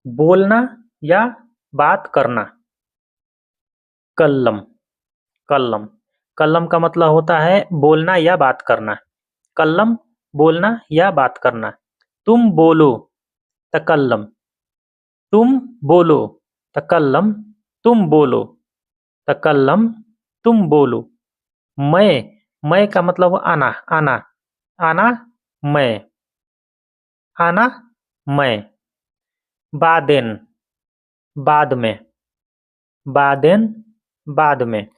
बोलना या बात करना। कल्लम, कल्लम, कल्लम का मतलब होता है बोलना या बात करना। कल्लम बोलना या बात करना। तुम बोलो, तकल्लम, तुम बोलो, तकल्लम, तुम बोलो, तकल्लम, तुम बोलो। मैं का मतलब आना, आना, आना, मैं, आना, मैं। बादेन, बाद में, बादेन, बाद में।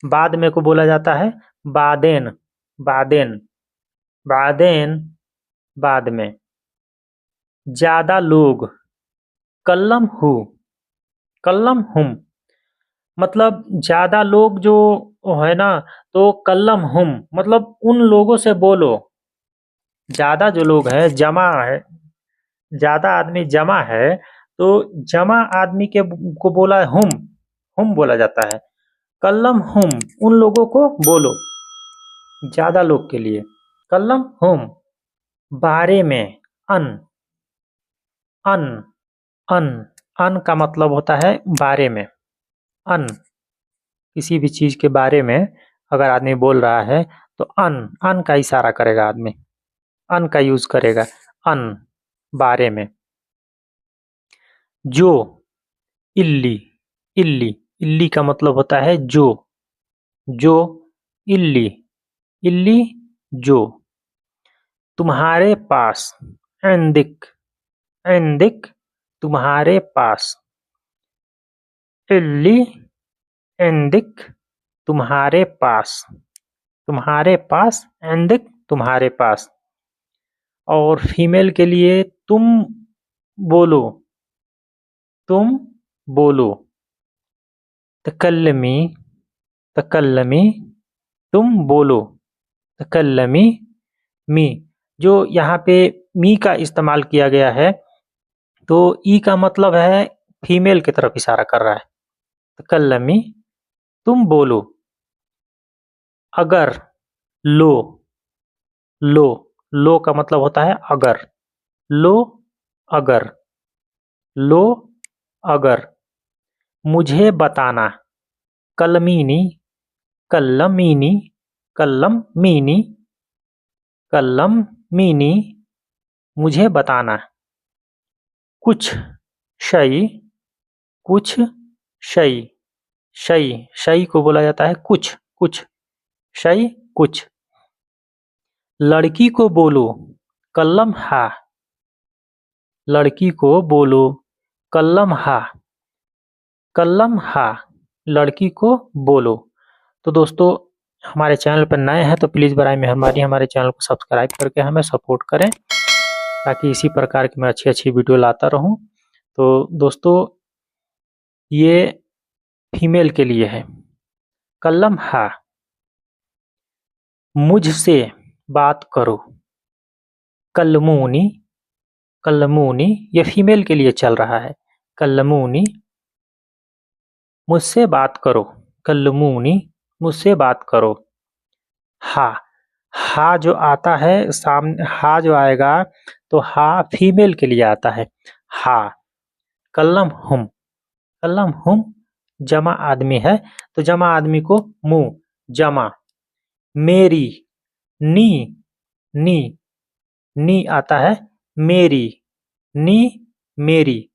बाद में को बोला जाता है बादेन, बादेन, बादेन, बाद में। ज्यादा लोग, कल्लम हु, कल्लम हुम। मतलब ज्यादा लोग जो है ना, तो कल्लम हुम मतलब उन लोगों से बोलो। ज्यादा जो लोग हैं, जमा है, ज्यादा आदमी जमा है, तो जमा आदमी के को बोला है हुम बोला जाता है। कल्लम हुम, उन लोगों को बोलो, ज्यादा लोग के लिए। कल्लम हुम। बारे में, अन, अन, अन, अन का मतलब होता है बारे में। अन, किसी भी चीज के बारे में अगर आदमी बोल रहा है तो अन का इशारा करेगा आदमी, अन का यूज करेगा। अन, बारे में। जो, इल्ली, इल्ली, इल्ली का मतलब होता है जो, जो, इल्ली, इल्ली, जो। तुम्हारे पास, एंदिक, एंदिक, तुम्हारे पास। इल्ली, एंदिक, तुम्हारे पास, तुम्हारे पास, एंदिक, तुम्हारे पास। और फीमेल के लिए तुम बोलो, तुम बोलो। तकल्लमी, तकल्लमी, तुम बोलो, तकल्लमी, मी। जो यहाँ पे मी का इस्तेमाल किया गया है, तो ई का मतलब है फीमेल की तरफ इशारा कर रहा है। तकल्लमी, तुम बोलो। अगर, लो, लो, लो का मतलब होता है अगर। लो, अगर, लो, अगर। मुझे बताना, कलमीनी, कल्लमीनी, कल्लम मीनी, कल्लम मीनी, मुझे बताना। कुछ, शई, कुछ, शई, शई, शई को बोला जाता है कुछ, कुछ, शई, कुछ। लड़की को बोलो, कल्लम हा, लड़की को बोलो, कल्लम हा, कल्लम हा, लड़की को बोलो। तो दोस्तों, हमारे चैनल पर नए हैं तो प्लीज़ बराए मेहरबानी हमारे चैनल को सब्सक्राइब करके हमें सपोर्ट करें, ताकि इसी प्रकार की मैं अच्छी-अच्छी वीडियो लाता रहूं। तो दोस्तों, ये फीमेल के लिए है। कल्लम हा, मुझसे बात करो। कल्लमूनी, कल्लमूनी, ये फीमेल के लिए चल रहा है। कल्लमूनी, मुझसे बात करो। कल्लमूनी, मुझसे बात करो। हा, हा जो आता है सामने, हा जो आएगा तो हा फीमेल के लिए आता है। हा। कल्लम हुम, कल्लम हुम जमा आदमी है, तो जमा आदमी को मु, जमा। मेरी, नी, नी, नी आता है मेरी, नी, मेरी।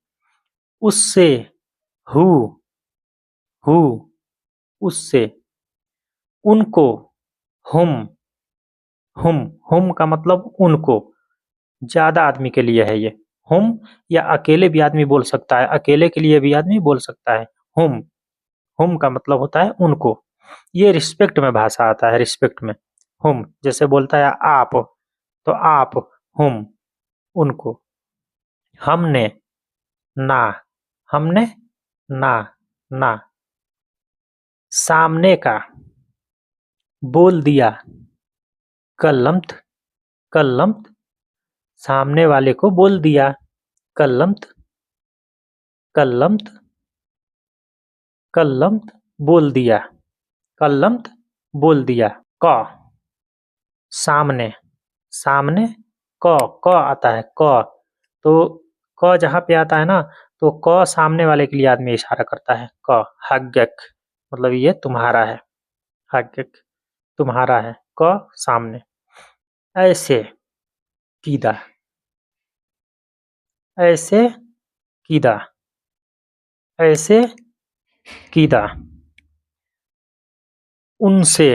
उससे, हु, हु, उससे। उनको, हुम, हुम का मतलब उनको, ज्यादा आदमी के लिए है ये। हुम, या अकेले भी आदमी बोल सकता है, अकेले के लिए भी आदमी बोल सकता है। हुम, हुम का मतलब होता है उनको। ये रिस्पेक्ट में भाषा आता है, रिस्पेक्ट में। हुम जैसे बोलता है आप, तो आप, हुम, उनको। हमने, ना, हमने, ना, ना। सामने का, बोल दिया। कल्लम्त, कल्लम्त, सामने वाले को बोल दिया। कल्लम्त, कल्लम्त, कल्लम्त, बोल दिया। कल्लम्त, बोल दिया। क, सामने, सामने, क, क आता है क। तो क जहाँ पे आता है ना, तो क सामने वाले के लिए आदमी इशारा करता है। क हग्गक, मतलब ये तुम्हारा है। हग्गक तुम्हारा है, क सामने। ऐसे कीदा, ऐसे कीदा, ऐसे कीदा। उनसे,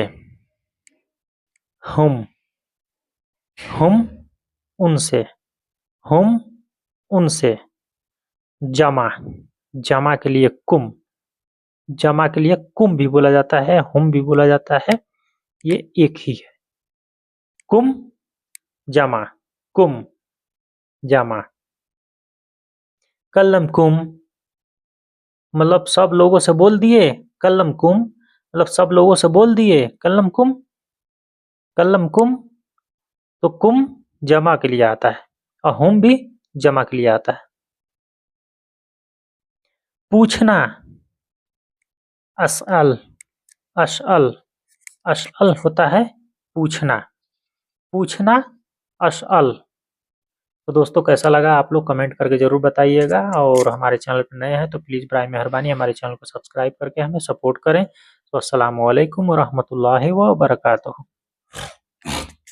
हम उनसे, हम उनसे। जमा, जमा के लिए कुम, जमा के लिए कुम भी बोला जाता है, हम भी बोला जाता है, ये एक ही है। कुम जमा, कुम जमा। कल्लम कुम मतलब सब लोगों से बोल दिए। कल्लम कुम मतलब सब लोगों से बोल दिए। कल्लम कुम, कल्लम कुम, तो कुम जमा के लिए आता है और हम भी जमा के लिए आता है। पूछना, असअल, असअल, असअल होता है पूछना, पूछना असअल। तो दोस्तों कैसा लगा आप लोग कमेंट करके ज़रूर बताइएगा, और हमारे चैनल पर नए हैं तो प्लीज़ बराए मेहरबानी हमारे चैनल को सब्सक्राइब करके हमें सपोर्ट करें। तो अस्सलामु अलैकुम व रहमतुल्लाहि व बरकातुहू।